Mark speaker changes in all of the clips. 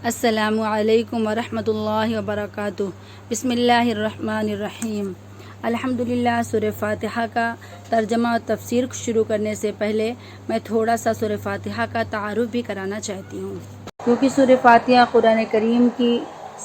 Speaker 1: السلام علیکم ورحمۃ اللہ وبرکاتہ۔ بسم اللہ الرحمن الرحیم۔ الحمدللہ۔ سورہ فاتحہ کا ترجمہ اور تفسیر شروع کرنے سے پہلے میں تھوڑا سا سورہ فاتحہ کا تعارف بھی کرانا چاہتی ہوں، کیونکہ سورہ فاتحہ قرآن کریم کی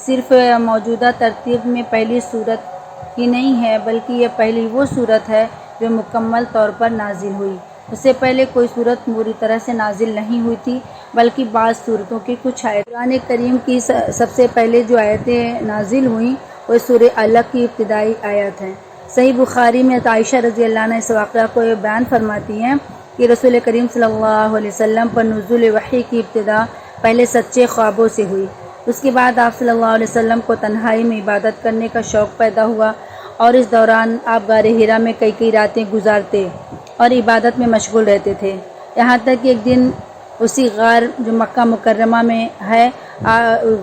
Speaker 1: صرف موجودہ ترتیب میں پہلی صورت ہی نہیں ہے، بلکہ یہ پہلی وہ صورت ہے جو مکمل طور پر نازل ہوئی۔ اس سے پہلے کوئی صورت پوری طرح سے نازل نہیں ہوئی تھی، بلکہ بعض صورتوں کی کچھ آیتیں۔ قرآن کریم کی سب سے پہلے جو آیتیں نازل ہوئیں وہ سورہ علق کی ابتدائی آیات ہیں۔ صحیح بخاری میں عائشہ رضی اللہ عنہ اس واقعہ کو بیان فرماتی ہیں کہ رسول کریم صلی اللہ علیہ وسلم پر نزول وحی کی ابتدا پہلے سچے خوابوں سے ہوئی۔ اس کے بعد آپ صلی اللہ علیہ وسلم کو تنہائی میں عبادت کرنے کا شوق پیدا ہوا، اور اس دوران آپ غار حرا میں کئی راتیں گزارتے اور عبادت میں مشغول رہتے تھے، یہاں تک کہ ایک دن اسی غار جو مکہ مکرمہ میں ہے،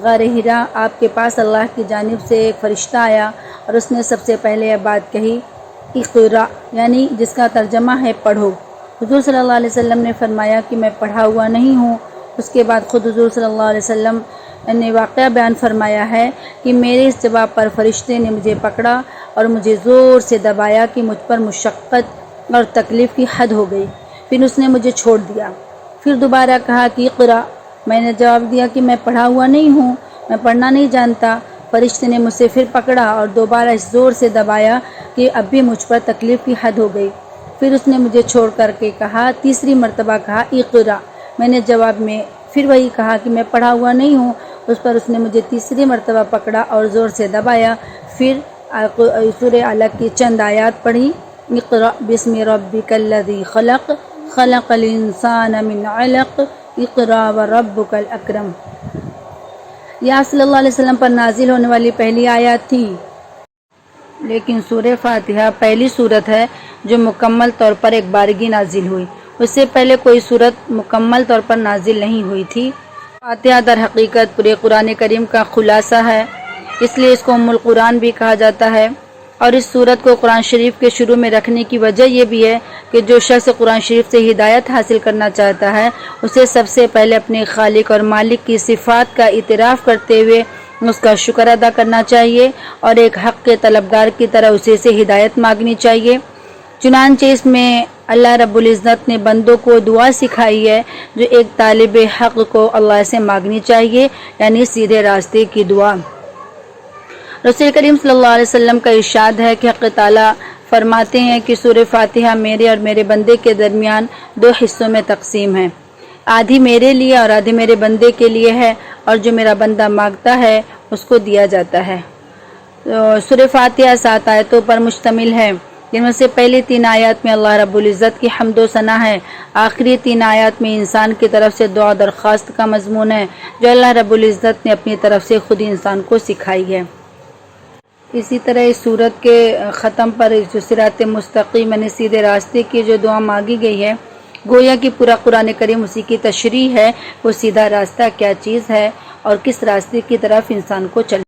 Speaker 1: غار حرا، آپ کے پاس اللہ کی جانب سے ایک فرشتہ آیا اور اس نے سب سے پہلے یہ بات کہی، اقرا، یعنی جس کا ترجمہ ہے پڑھو۔ حضور صلی اللہ علیہ وسلم نے فرمایا کہ میں پڑھا ہوا نہیں ہوں۔ اس کے بعد خود حضور صلی اللہ علیہ وسلم نے واقعہ بیان فرمایا ہے کہ میرے اس جواب پر فرشتے نے مجھے پکڑا اور مجھے زور سے دبایا کہ مجھ پر مشقت اور تکلیف کی حد ہو گئی، پھر اس نے مجھے چھوڑ دیا۔ پھر دوبارہ کہا کہ اقرا، میں نے جواب دیا کہ میں پڑھا ہوا نہیں ہوں، میں پڑھنا نہیں جانتا۔ فرشتے نے مجھ سے پھر پکڑا اور دوبارہ اس زور سے دبایا کہ اب بھی مجھ پر تکلیف کی حد ہو گئی، پھر اس نے مجھے چھوڑ کر کے کہا، تیسری مرتبہ کہا اقرا، میں نے جواب میں پھر وہی کہا کہ میں پڑھا ہوا نہیں ہوں۔ اس پر اس نے مجھے تیسری مرتبہ پکڑا اور زور سے دبایا، پھر سورہ علق کی چند آیات پڑھی، اقرأ بسم ربک الذی خلق، خلق الانسان من علق، اقرأ وربک الاکرم۔ یہ آپ صلی اللہ علیہ وسلم پر نازل ہونے والی پہلی آیات تھی، لیکن سورہ فاتحہ پہلی صورت ہے جو مکمل طور پر ایک بارگی نازل ہوئی۔ اس سے پہلے کوئی صورت مکمل طور پر نازل نہیں ہوئی تھی۔ فاتحہ در حقیقت پورے قرآن کریم کا خلاصہ ہے، اس لیے اس کو ام القرآن بھی کہا جاتا ہے، اور اس صورت کو قرآن شریف کے شروع میں رکھنے کی وجہ یہ بھی ہے کہ جو شخص قرآن شریف سے ہدایت حاصل کرنا چاہتا ہے، اسے سب سے پہلے اپنے خالق اور مالک کی صفات کا اعتراف کرتے ہوئے اس کا شکر ادا کرنا چاہیے، اور ایک حق کے طلبگار کی طرح اسے سے ہدایت مانگنی چاہیے۔ چنانچہ اس میں اللہ رب العزت نے بندوں کو دعا سکھائی ہے جو ایک طالب حق کو اللہ سے مانگنی چاہیے، یعنی سیدھے راستے کی دعا۔ رسول کریم صلی اللہ علیہ وسلم کا ارشاد ہے کہ حق تعالیٰ فرماتے ہیں کہ سورہ فاتحہ میرے اور میرے بندے کے درمیان دو حصوں میں تقسیم ہے، آدھی میرے لیے اور آدھی میرے بندے کے لیے ہے، اور جو میرا بندہ مانگتا ہے اس کو دیا جاتا ہے۔ سورہ فاتحہ 7 آیتوں پر مشتمل ہے، جن میں سے پہلی 3 آیات میں اللہ رب العزت کی حمد و ثنا ہے، آخری 3 آیات میں انسان کی طرف سے دعا درخواست کا مضمون ہے جو اللہ رب العزت نے اپنی طرف سے خود انسان کو سکھائی ہے۔ اسی طرح اس سورت کے ختم پر جو صراط مستقیم یعنی سیدھے راستے کی جو دعا مانگی گئی ہے، گویا کہ پورا قرآن کریم اسی کی تشریح ہے، وہ سیدھا راستہ کیا چیز ہے اور کس راستے کی طرف انسان کو چلنا